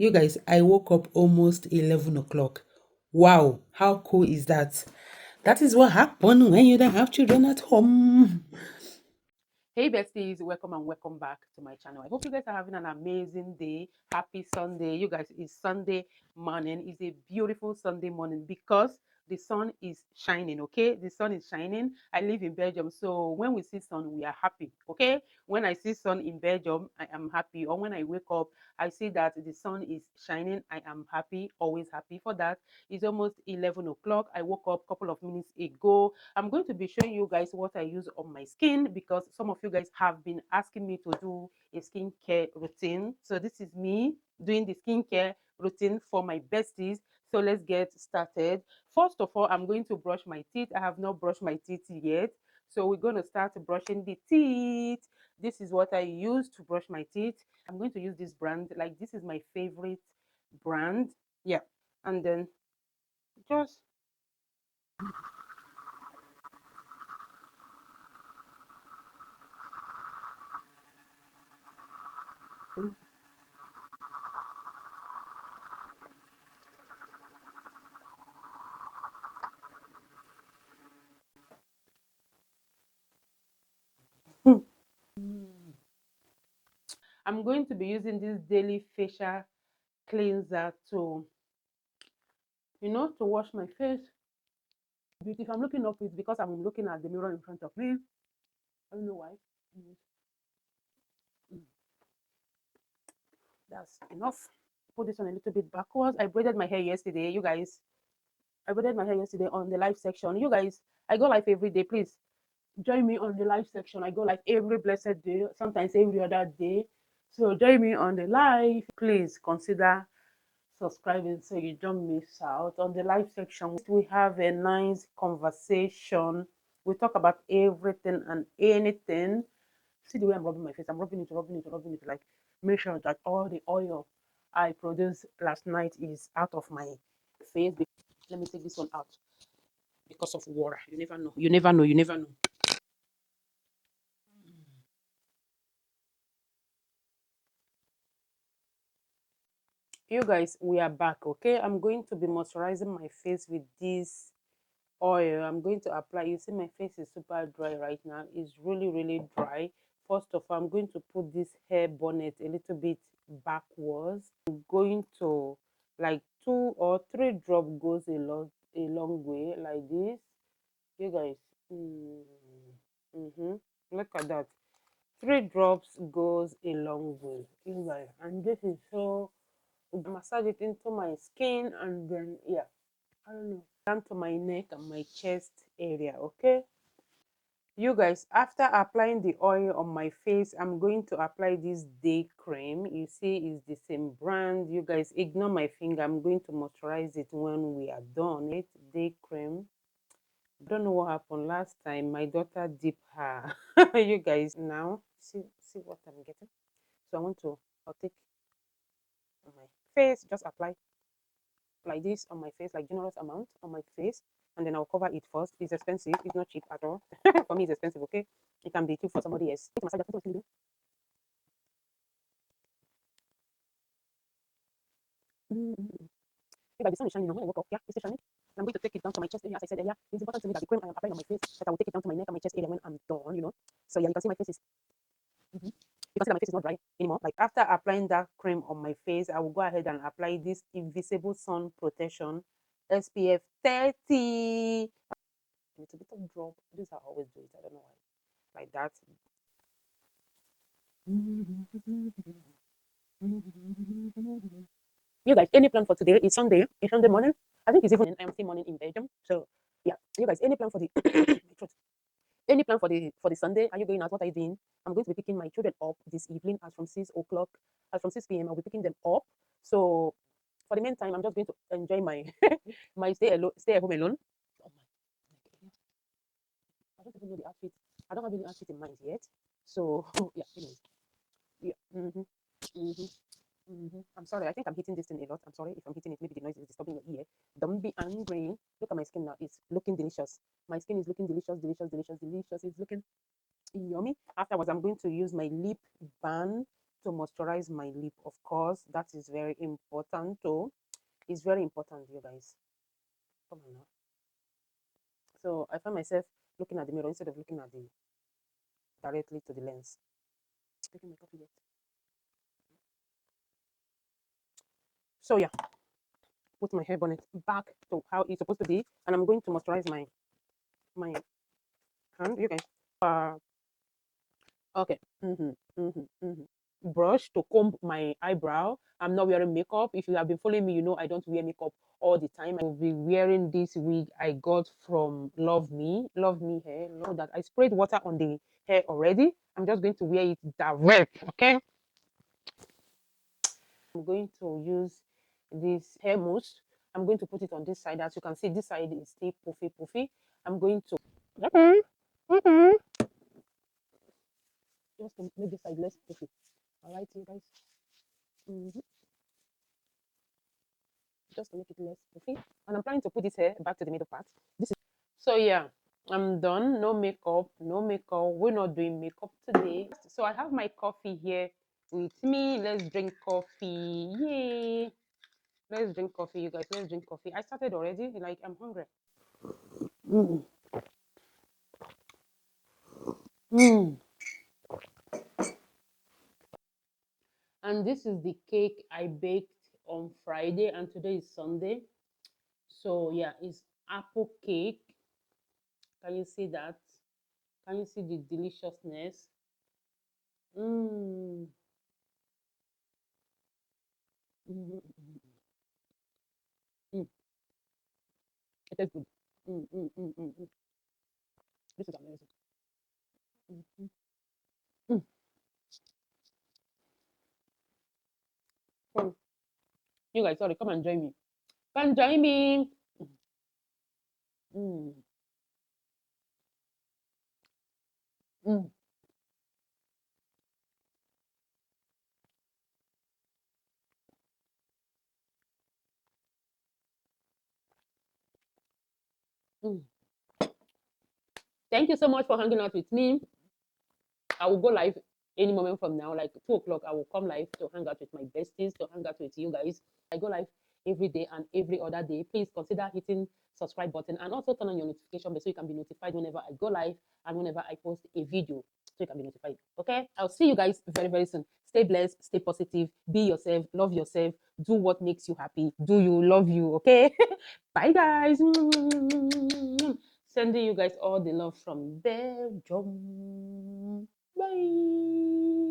You guys, I woke up almost 11 o'clock. Wow, how cool is that? That is what happens when you don't have children at home. Hey besties, welcome and welcome back to my channel. I hope you guys are having an amazing day. Happy Sunday. You guys, it's Sunday morning. It's a beautiful Sunday morning because the sun is shining, okay? The sun is shining. I live in Belgium, so when we see sun, we are happy, okay? When I see sun in Belgium, I am happy. Or when I wake up, I see that the sun is shining. I am happy, always happy for that. It's almost 11 o'clock. I woke up a couple of minutes ago. I'm going to be showing you guys what I use on my skin because some of you guys have been asking me to do a skincare routine. So this is me doing the skincare routine for my besties. So let's get started. First of all, I'm going to brush my teeth. I have not brushed my teeth yet. So we're going to start brushing the teeth. This is what I use to brush my teeth. I'm going to use this brand. Like this is my favorite brand. Yeah. And then just I'm going to be using this daily facial cleanser to, to wash my face. Beauty. If I'm looking up, it's because I'm looking at the mirror in front of me. I don't know why. Mm, That's enough. Put this on a little bit backwards. I braided my hair yesterday. You guys, I braided my hair yesterday on the live section. You guys, I go live every day. Please join me on the live section. I go live every blessed day, sometimes every other day. So join me on the live. Please consider subscribing so you don't miss out. On the live section, we have a nice conversation. We talk about everything and anything. See the way I'm rubbing my face. I'm rubbing it, rubbing it, rubbing it. Like make sure that all the oil I produced last night is out of my face. Let me take this one out because of water. You never know. You never know. You never know. You guys, we are back. Okay, I'm going to be moisturizing my face with this oil. I'm going to apply. You see my face is super dry right now. It's really really dry. First of all, I'm going to put this hair bonnet a little bit backwards. I'm going to like 2 or 3 drop goes a long way like this. You guys, mm-hmm. Look at that. 3 drops goes a long way. You guys, and this is so massage it into my skin and then yeah, I don't know, down to my neck and my chest area. Okay, you guys, after applying the oil on my face, I'm going to apply this day cream. You see it's the same brand. You guys ignore my finger. I'm going to moisturize it when we are done. It day cream. I don't know what happened last time. My daughter dipped her. You guys now see what I'm getting. So I want to, I'll take on my face, just apply like this on my face, like generous amount on my face, and then I'll cover it first. It's expensive. It's not cheap at all. For me, it's expensive. Okay, it can be cheap for somebody else. Take massage. Yeah, but the sun is shining. When I woke up, yeah, it's still shining. I'm going to take it down to my chest area. As I said earlier, it's important to me that the cream I am applying on my face, that I will take it down to my neck and my chest area when I'm done. So yeah, you can see my face is. Mhm. You can see that my face is not dry anymore. Like after applying that cream on my face, I will go ahead and apply this invisible sun protection SPF 30. A little bit of drop. This is how I always do it. I don't know why. Like that. You guys, any plan for today? It's Sunday. It's Sunday morning. I think it's even an empty morning in Belgium. So yeah, you guys, any plan for the any plan for the Sunday? Are you going out? What are you doing? I'm going to be picking my children up this evening as from 6 o'clock, as from 6 p.m. I'll be picking them up. So for the meantime, I'm just going to enjoy my my stay at home alone. Oh my, I don't even know the outfit. I don't have any outfit in mind yet. So yeah, anyways, yeah. I'm sorry. I think I'm hitting this thing a lot. I'm sorry if I'm hitting it. Maybe the noise is disturbing your ear. Don't be angry. Look at my skin now. It's looking delicious. My skin is looking delicious, delicious, delicious, delicious. It's looking yummy. Afterwards, I'm going to use my lip balm to moisturize my lip, of course. That is very important too. It's very important, you guys. Come on now. So I find myself looking at the mirror instead of looking at the directly to the lens. Taking my coffee yet. So yeah, put my hair bonnet back to how it's supposed to be, and I'm going to moisturize my hand. You guys, okay. Brush to comb my eyebrow. I'm not wearing makeup. If you have been following me, you know I don't wear makeup all the time. I will be wearing this wig I got from Love Me. Love Me hair. Know that I sprayed water on the hair already. I'm just going to wear it direct. Okay. I'm going to use this hair mousse. I'm going to put it on this side. As you can see, this side is still puffy, puffy. I'm going to just to make this side less puffy. All right, you guys. Mhm. Just to make it less puffy. And I'm planning to put this hair back to the middle part. This is so yeah. I'm done. No makeup. No makeup. We're not doing makeup today. So I have my coffee here with me. Let's drink coffee. Yay! Let's drink coffee, you guys. Let's drink coffee. I started already. Like I'm hungry. Mm. Mm. And this is the cake I baked on Friday, and today is Sunday. So yeah, it's apple cake. Can you see that? Can you see the deliciousness? Mm. Mm. Mm. It tastes good. Mm. This is amazing. Mm. Mm. Mm. You guys, sorry, come and join me. Come join me. Mm. Mm. Mm. Thank you so much for hanging out with me. I will go live any moment from now, like 2 o'clock. I will come live to hang out with my besties, to hang out with you guys. I go live every day and every other day. Please consider hitting subscribe button and also turn on your notification bell so you can be notified whenever I go live and whenever I post a video so you can be notified. Okay? I'll see you guys very, very soon. Stay blessed, stay positive, be yourself, love yourself, do what makes you happy. Do you love you? Okay? Bye guys. Sending you guys all the love from Belgium. Bye.